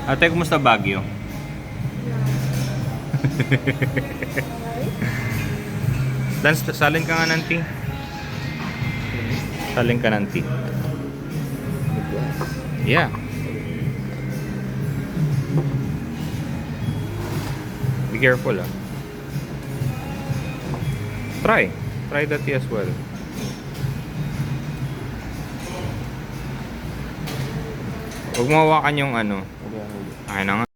Ate, kumusta Baguio? Dance, salin ka nga ng tea. Salin ka ng tea. Yeah. Be careful ah. Try the tea as well. Huwag mo hawakan yung ano. Ay na nga.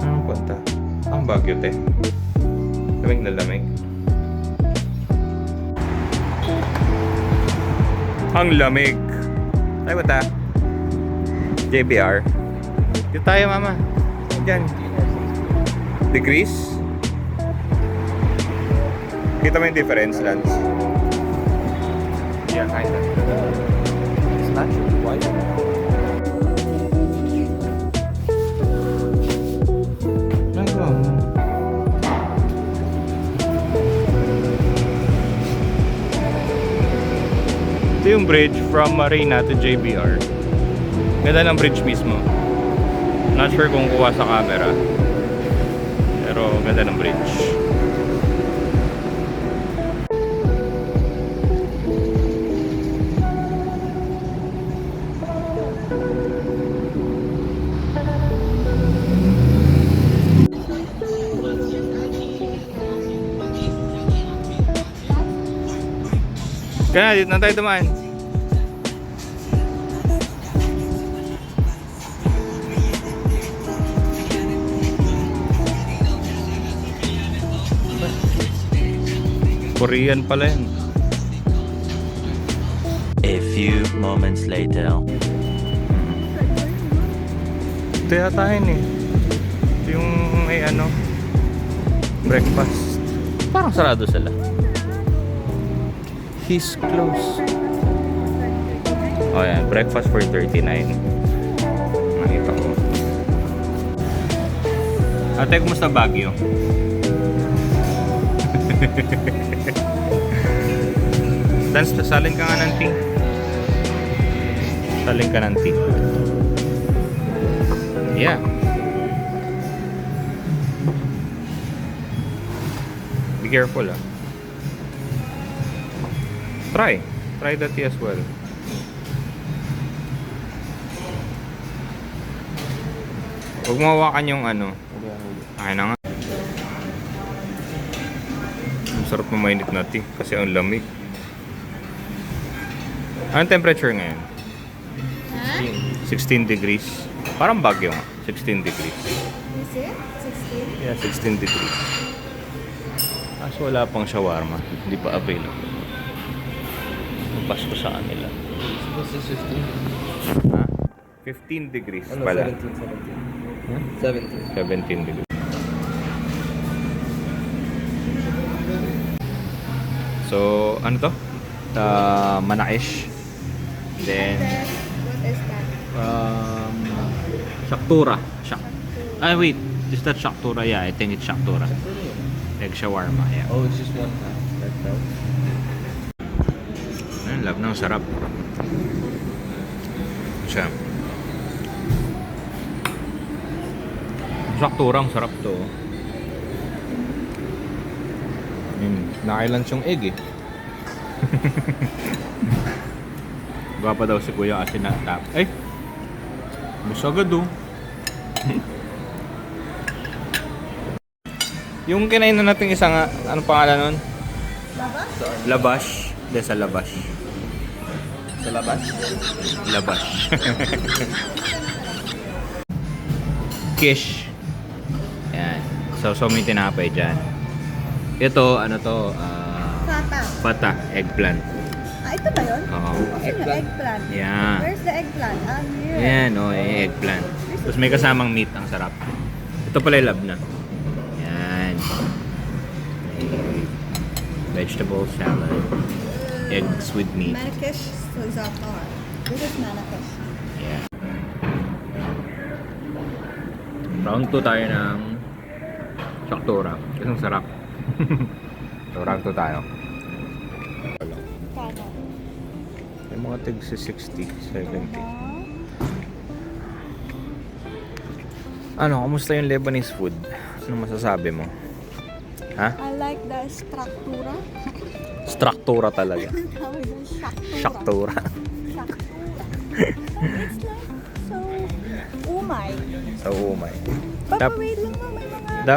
Ano punta? Ang Baguio, te. Lamig na lamig. Ang lamig. Tayo ba ta? JBR. Dito tayo, mama. Diyan. Degrees. Kita mo yung difference, Lance? Yeah, kinda. It's not really white. Ito yung bridge from Marina to JBR. Ganda ng bridge mismo. Not sure kung kuha sa camera. Pero ganda ng bridge. Kaya dito na tayo dumaan. Korean pala yun. A few moments later. Ito yata yun eh. Ito yung may ano, breakfast. Parang sarado sila. He's close. Oh yan, breakfast for 39. Nakita ko. Ate, kumusta Baguio? Dance, salin ka nga ng tea. Salin ka ng tea. Yeah. Be careful ah. Try the tea as well. Huwag mo hawakan yung ano. Ay na nga. Ang sarap na mainit na tea kasi ang lamig. Anong temperature ngayon? Huh? 16 degrees. Parang Baguio nga. 16 degrees. Is it? 16? Yeah, 16 degrees. Kaso wala pang shawarma. Hindi pa available. Pasko sa kanila. This is 15. Ha? 15 degrees Ano, pala. 17. Huh? 17. 17 degrees. So, ano to? Manaish. Then, What is that? Shaktura. Wait. Is that Shaktura? Yeah, I think it's Shaktura. Egg shawarma, yeah. Oh, it's just one half. Like that. Love ng sarap. Siya. Sakturang sarap to. Nakailan siyang egg eh. Gwapa daw si Kuya kasi na-tap. Ay! Busa agad oh. Yung kinain na natin isang, anong pangalan nun? Labash. Hindi, sa Labash. Sa labas? Labash. Kish. Yan. So may tinapay dyan. Ito, ano to? Pata. Pata. Eggplant. Ito ba yun? Oo. Saan yung eggplant? Yeah. Where's the eggplant? Here. Yan, eggplant. Tapos may kasamang meat. Ang sarap. Ito pala yung labna. Yan. Vegetable salad. Eggs with meat. Marrakesh Zafar. This is Marrakesh. Yeah. Round 2 tayo ng Shaktura. Kasing sarap. So, round 2 tayo. Kano? Yung mga tig 60, 70. Ano, kamusta yung Lebanese food? Ano masasabi mo? Ha? I like the struktura. Struktura talaga. Tawag yung Shaktura. Shaktura. Shaktura. It's like so umay. So, umay. But wait lang mo, may mga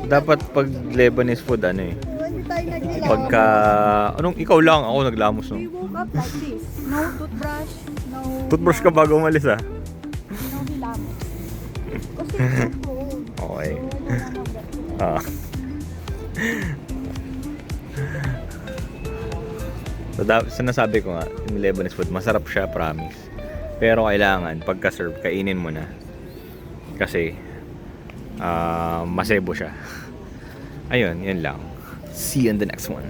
Dapat pag Lebanese food, ano eh. Hindi tayo naghilaw. Pagka... Anong ikaw lang? Ako naglamos, no? We woke up like this. No toothbrush, no... Toothbrush ka bago umalis, ah. No hilamos. Kasi it's so cold. Okay. So, I don't know that. Ah. So, nasabi ko nga, yung Lebanese food, masarap siya, promise. Pero kailangan, pagka-serve, kainin mo na. Kasi, masebo siya. Ayun, yun lang. See you in the next one.